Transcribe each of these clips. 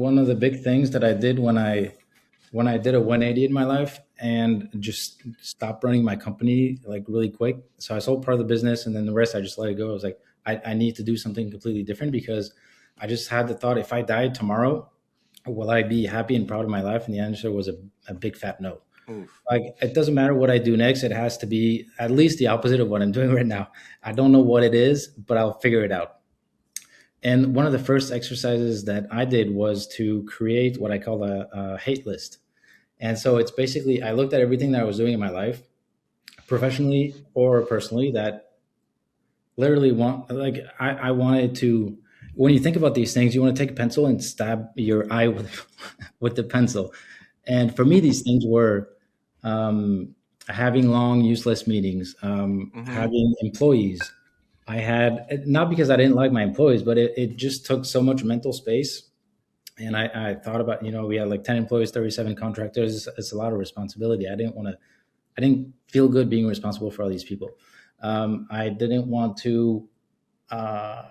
one of the big things that I did when I did a 180 in my life and just stopped running my company like really quick. So I sold part of the business and then the rest I just let it go. I was like, I need to do something completely different because I just had the thought, if I died tomorrow, will I be happy and proud of my life? And the answer was a big fat no. Oof. Like, it doesn't matter what I do next. It has to be at least the opposite of what I'm doing right now. I don't know what it is, but I'll figure it out. And one of the first exercises that I did was to create what I call a hate list. And so it's basically, I looked at everything that I was doing in my life, professionally or personally, that literally I wanted to, when you think about these things, you want to take a pencil and stab your eye with, with the pencil. And for me, these things were having long, useless meetings, Mm-hmm. having employees. I had, not because I didn't like my employees, but it just took so much mental space. And I thought about, we had like 10 employees, 37 contractors. It's a lot of responsibility. I didn't feel good being responsible for all these people. I didn't want to uh,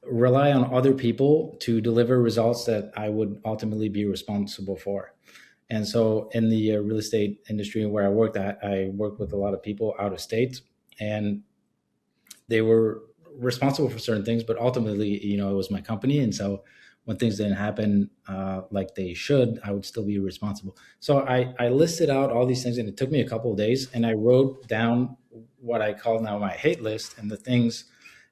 rely on other people to deliver results that I would ultimately be responsible for. And so, in the real estate industry where I worked at, I worked with a lot of people out of state, and they were responsible for certain things, but ultimately, it was my company. And so, when things didn't happen like they should, I would still be responsible. So I listed out all these things, and it took me a couple of days, and I wrote down what I call now my hate list and the things.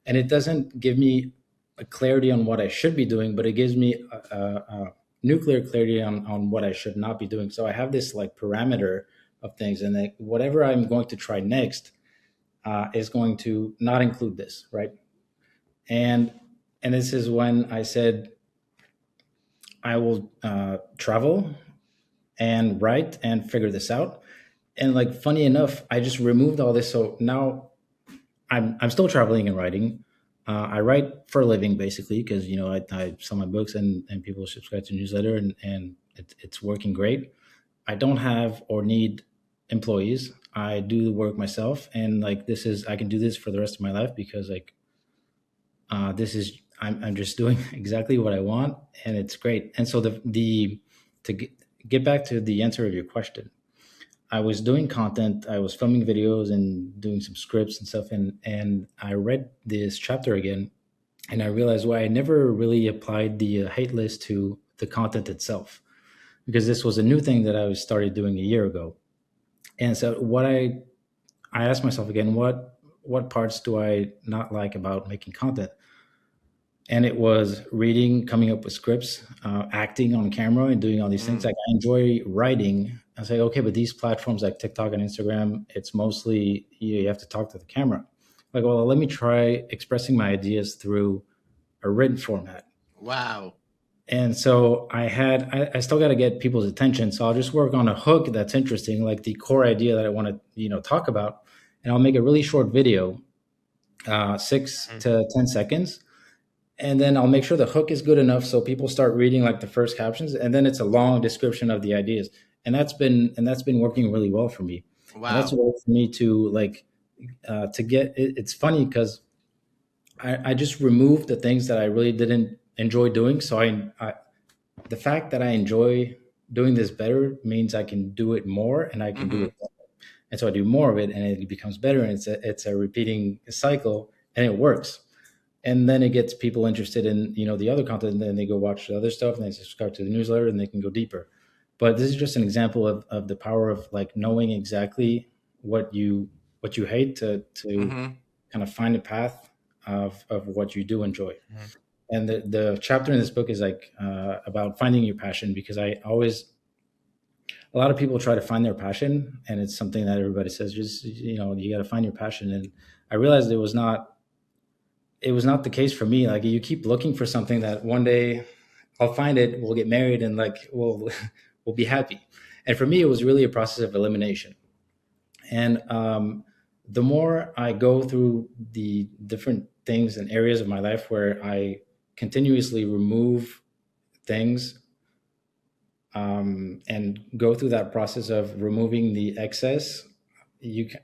And it doesn't give me a clarity on what I should be doing, but it gives me a nuclear clarity on what I should not be doing. So I have this like parameter of things, and like whatever I'm going to try next is going to not include this, right? And this is when I said I will travel and write and figure this out. And like funny enough, I just removed all this. So now I'm still traveling and writing. I write for a living basically because I sell my books and people subscribe to newsletter and it's working great. I don't have or need employees. I do the work myself, and like this is I can do this for the rest of my life because like this is I'm just doing exactly what I want, and it's great. And so the to get back to the answer of your question, I was doing content, I was filming videos and doing some scripts and stuff, and I read this chapter again, and I realized why I never really applied the hate list to the content itself, because this was a new thing that I was started doing a year ago. And so I asked myself again, what parts do I not like about making content? And it was reading, coming up with scripts, acting on camera, and doing all these things. Mm. Like I enjoy writing. I was like, okay, but these platforms like TikTok and Instagram, it's mostly you have to talk to the camera. Like, well, let me try expressing my ideas through a written format. Wow. And so I still got to get people's attention. So I'll just work on a hook that's interesting, like the core idea that I want to, talk about, and I'll make a really short video, 6 to 10 seconds, and then I'll make sure the hook is good enough so people start reading like the first captions, and then it's a long description of the ideas, and that's been working really well for me, and that's a Wow. way for me to like to get. It's funny because I just removed the things that I really didn't enjoy doing, so I the fact that I enjoy doing this better means I can do it more and I can do Mm-hmm. it better. And so I do more of it and it becomes better, and it's a repeating cycle, and it works. And then it gets people interested in the other content, and then they go watch the other stuff and they subscribe to the newsletter and they can go deeper. But this is just an example of the power of like knowing exactly what you hate to Mm-hmm. kind of find a path of what you do enjoy. And the chapter in this book is like about finding your passion, because I always a lot of people try to find their passion, and it's something that everybody says, just you got to find your passion. And I realized it was not the case for me. Like, you keep looking for something that one day I'll find it, we'll get married, and like we'll be happy. And for me, it was really a process of elimination. And the more I go through the different things and areas of my life where I continuously remove things, and go through that process of removing the excess, you can,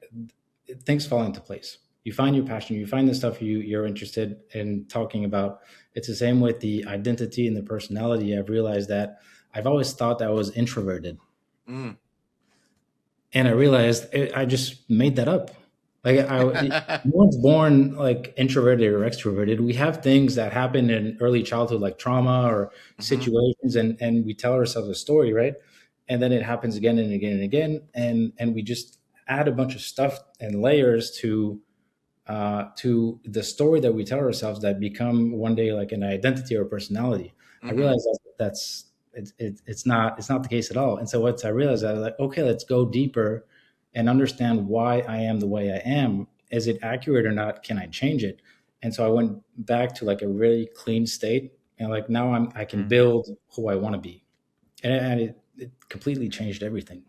things fall into place. you find your passion, you find the stuff you're interested in talking about. It's the same with the identity and the personality. I've realized that I've always thought that I was introverted, Mm. and I realized I just made that up. Like no one's born like introverted or extroverted. We have things that happen in early childhood, like trauma or Hmm. situations, and we tell ourselves a story, right? And then it happens again and again and again, and we just add a bunch of stuff and layers to the story that we tell ourselves that become one day like an identity or personality. I Hmm. realize that it's not the case at all. And so once I realized that, I'm like, okay, let's go deeper and understand why I am the way I am. Is it accurate or not? Can I change it? And so I went back to like a really clean state, and like now I can Hmm. build who I want to be, and it completely changed everything.